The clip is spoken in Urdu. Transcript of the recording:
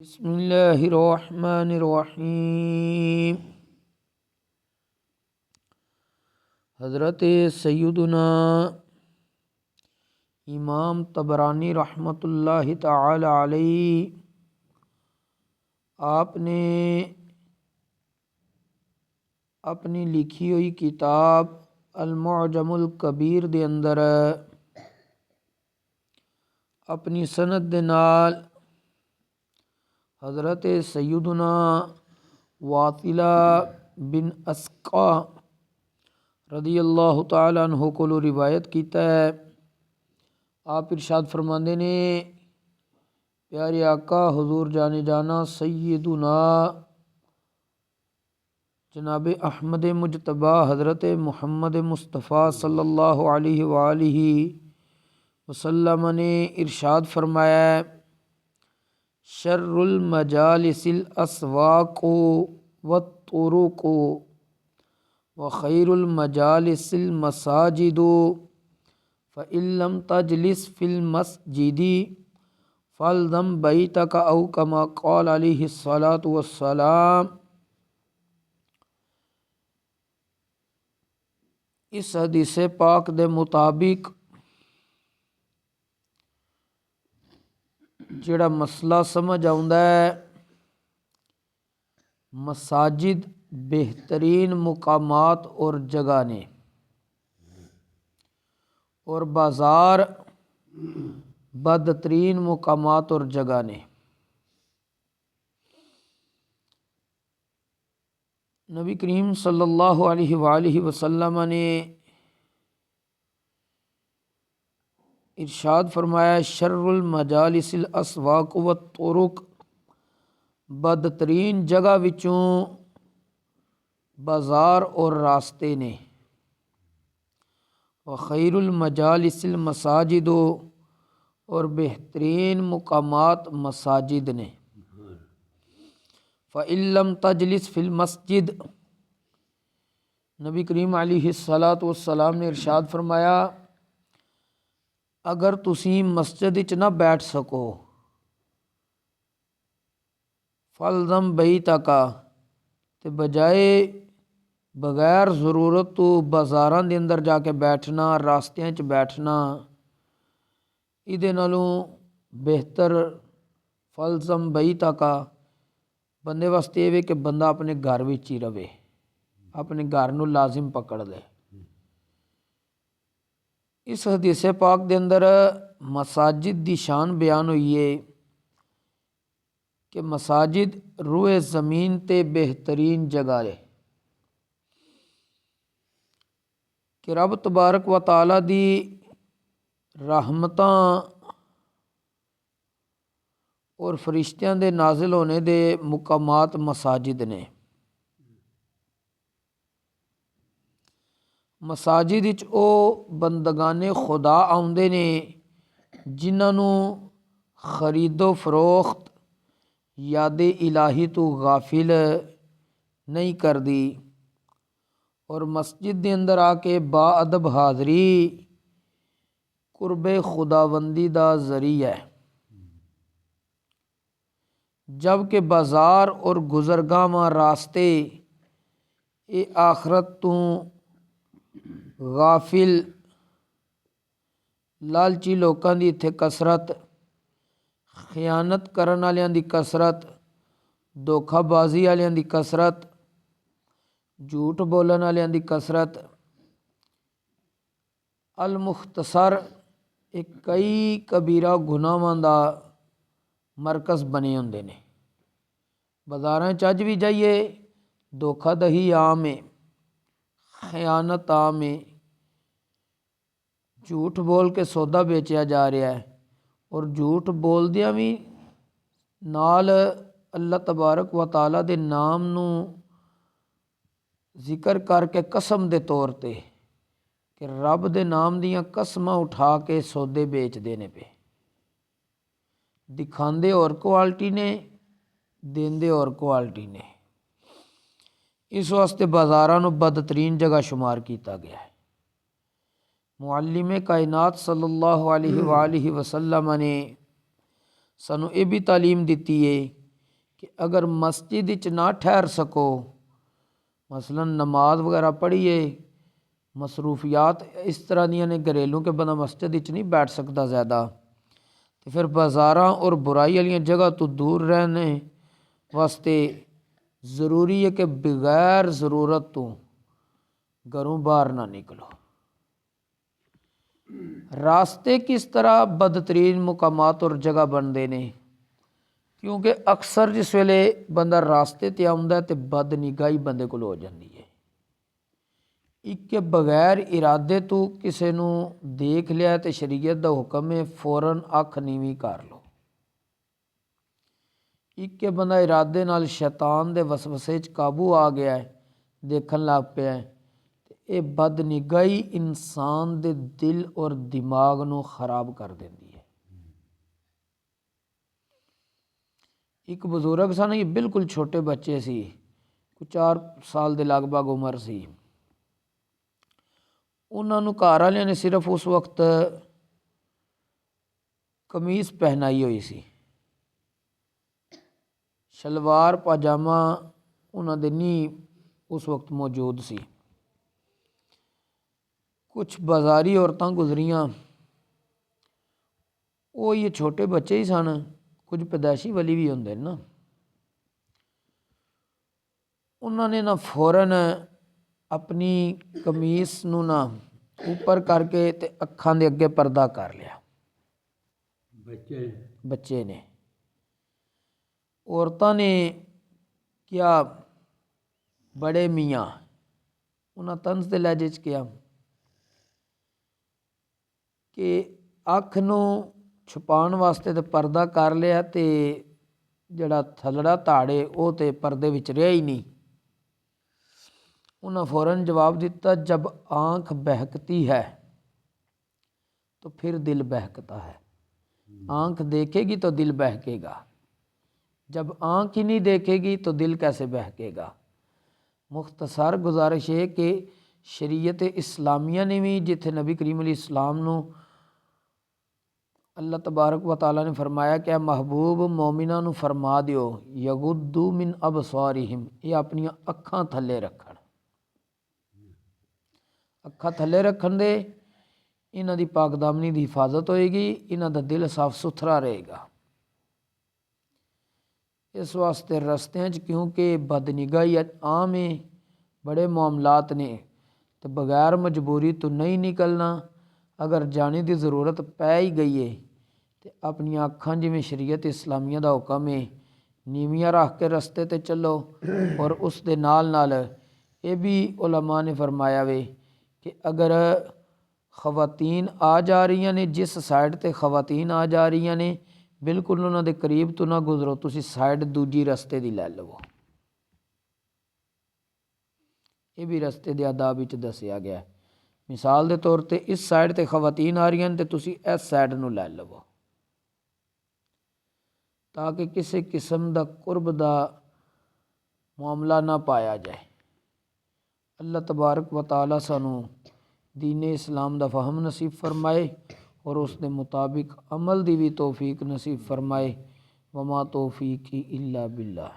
بسم اللہ الرحمن الرحیم۔ حضرت سیدنا امام طبرانی رحمۃ اللہ تعالی علیہ آپ نے اپنی لکھی ہوئی کتاب المعجم الکبیر دے اندر اپنی سند دے نال حضرت سیدنا واصلہ بن اسقا رضی اللہ تعالیٰ عنہ کو روایت کیتا ہے۔ آپ ارشاد فرماندے نے، پیارے آقا حضور جانے جانا سیدنا جناب احمد مجتبی حضرت محمد مصطفیٰ صلی اللہ علیہ وآلہ وسلم نے ارشاد فرمایا ہے، شر المجالس الاسواق والطرق وخیر المجالس المساجد فإن لم تجلس في المسجد فالزم بیتک او کما قال علیہ الصلاۃ والسلام۔ اس حدیث پاک دے مطابق جڑا مسئلہ سمجھ آؤندا ہے، مساجد بہترین مقامات اور جگہ نے اور بازار بدترین مقامات اور جگہ نے۔ نبی کریم صلی اللہ علیہ وآلہ وسلم نے ارشاد فرمایا، شر المجالس الاسواق والطرق، بدترین جگہ وچوں بازار اور راستے نے، وخیر المجالس المساجد، اور بہترین مقامات مساجد نے، فَإِن لَمْ تَجْلِسْ فِي الْمَسْجِدِ، نبی کریم علیہ الصلاۃ والسلام نے ارشاد فرمایا، اگر تسی مسجد وچ نہ بیٹھ سکو، فَالْزَمْ بَیْتَکَ، تے بجائے بغیر ضرورت تو بازاراں دے اندر جا کے بیٹھنا، راستیاں چ بیٹھنا، ایدے نالوں بہتر فَالْزَمْ بَیْتَکَ بندے واسطے یہ کہ بندہ اپنے گھر وچ ہی رہے، اپنے گھر نو لازم پکڑ لے۔ اس حدیث پاک دے اندر مساجد دی شان بیان ہوئی ہے کہ مساجد روئے زمین تے بہترین جگہ ہے کہ رب تبارک و تعالی دی رحمتاں اور فرشتیاں دے نازل ہونے دے مقامات مساجد نے۔ مساجد وچ او بندگان خدا آؤندے نے جنہاں نو خرید و فروخت یاد الہی تو غافل نہیں کردی، اور مسجد دے اندر آ کے با ادب حاضری قرب خداوندی دا ذریعہ ہے، جبکہ بازار اور گزرگاہ راستے اے آخرت تو غافل لالچی لوکاں دی اتھے کثرت، خیانت کرن والیاں دی کثرت، دھوکھا بازی والیاں دی کثرت، جھوٹ بولن والیاں دی کثرت، المختصر ایک کئی کبیرہ گناہاں دا مرکز بنے ہوندے نے۔ بازاراں چ اج بھی جائیے دھوکھا دہی عام ہے، خیانت عام ہے، جھوٹ بول کے سودا بیچیا جا رہا ہے، اور جھوٹ بولدیاں بھی نال اللہ تبارک و تعالی دے نام نو ذکر کر کے قسم دے طور تے کہ رب دے نام دیاں قسماں اٹھا کے سودے بیچ دینے پہ، دکھاندے اور کوالٹی نے، دیندے اور کوالٹی نے۔ اس واسطے بازاراں نو بدترین جگہ شمار کیتا گیا ہے۔ معلم کائنات صلی اللہ علیہ وآلہ وسلم نے سانو یہ بھی تعلیم دیتی ہے کہ اگر مسجد وچ نہ ٹھہر سکو، مثلا نماز وغیرہ پڑھیے، مصروفیات اس طرح دیاں نے گھریلو کہ بندہ مسجد وچ نہیں بیٹھ سکتا زیادہ، تو پھر بازاراں اور برائی والی جگہ تو دور رہنے واسطے ضروری ہے کہ بغیر ضرورت تو گھروں باہر نہ نکلو۔ راستے کس طرح بدترین مقامات اور جگہ بنتے ہیں، کیونکہ اکثر جس ویلے بندہ راستے تے آਉਂਦਾ ہے تے بد نگاہی بندے کول ہو جاندی ہے۔ ایک کہ بغیر ارادے تو کسے نو دیکھ لیا تے شریعت دا حکم ہے فوراً اکھ نیوی کر لو۔ ایک کہ بندہ ارادے نال شیطان دے وسوسے چ قابو آ گیا ہے، دیکھن لگ پیا ہے، اے بد نگاہی انسان دے دل اور دماغ نو خراب کر دیندی ہے۔ ایک بزرگ سن، یہ بالکل چھوٹے بچے سی، کوئی 4 سال دے لگ بھگ عمر سی، انہاں نو گھر والے نے صرف اس وقت قمیض پہنائی ہوئی سی، شلوار پاجامہ انہاں دے نہیں اس وقت موجود سی۔ کچھ بازاری عورتاں گزریاں، وہ یہ چھوٹے بچے ہی سن، کچھ پیدائشی والی بھی ہوندے نا، انہوں نے نہ فوراً اپنی قمیص نو نہ اوپر کر کے تے اکھاں دے اگے پردہ کر لیا۔ بچے نے، عورتاں نے کیا بڑے میاں، انہاں طنز دے لہجے چ کیا کہ اکھ نو چھپان واسطے تے پردہ کر لیا تے جڑا تھلڑا تاڑے او تے پردے وچ رہیا ہی نہیں۔ انہاں فوراً جواب دیتا، جب آنکھ بہکتی ہے تو پھر دل بہکتا ہے۔ آنکھ دیکھے گی تو دل بہکے گا، جب آنکھ ہی نہیں دیکھے گی تو دل کیسے بہکے گا۔ مختصر گزارش ہے کہ شریعت اسلامیہ نے بھی جتھے نبی کریم علیہ السلام نو اللہ تبارک و تعالیٰ نے فرمایا کہ اے محبوب مومناں نو فرما دیو یغضوا من ابصارہم، یہ اپنی اکھاں تھلے رکھن، اکھاں تھلے رکھن دے انہاں دی پاک دامنی دی حفاظت ہوئے گی، انہاں دا دل صاف ستھرا رہے گا۔ اس واسطے رستیاں چ کیونکہ بد نگاہی عام ہے، بڑے معاملات نے، تو بغیر مجبوری تو نہیں نکلنا، اگر جانے دی ضرورت پے ہی گئی ہے تو اپنی اکھاں جویں شریعت اسلامیہ دا حکم ہے نیویاں رکھ کے رستے تے چلو، اور اس دے نال نال یہ بھی علماء نے فرمایا وے کہ اگر خواتین آ جا رہی نے، جس سائڈ تے خواتین آ جا رہی نے بالکل انہاں دے قریب تو نہ گزرو، تسی سائڈ دوجی رستے دی لے لو۔ یہ بھی رستے دے آداب وچ دسیا گیا ہے، مثال دے طور تے اس سائڈ تے خواتین آ رہی ہیں تے تسی اس سائڈ نو لے لو، تاکہ کسی قسم دا قرب دا معاملہ نہ پایا جائے۔ اللہ تبارک و تعالیٰ سانو دین اسلام دا فہم نصیب فرمائے اور اس دے مطابق عمل دی بھی توفیق نصیب فرمائے۔ وما توفیقی الا باللہ۔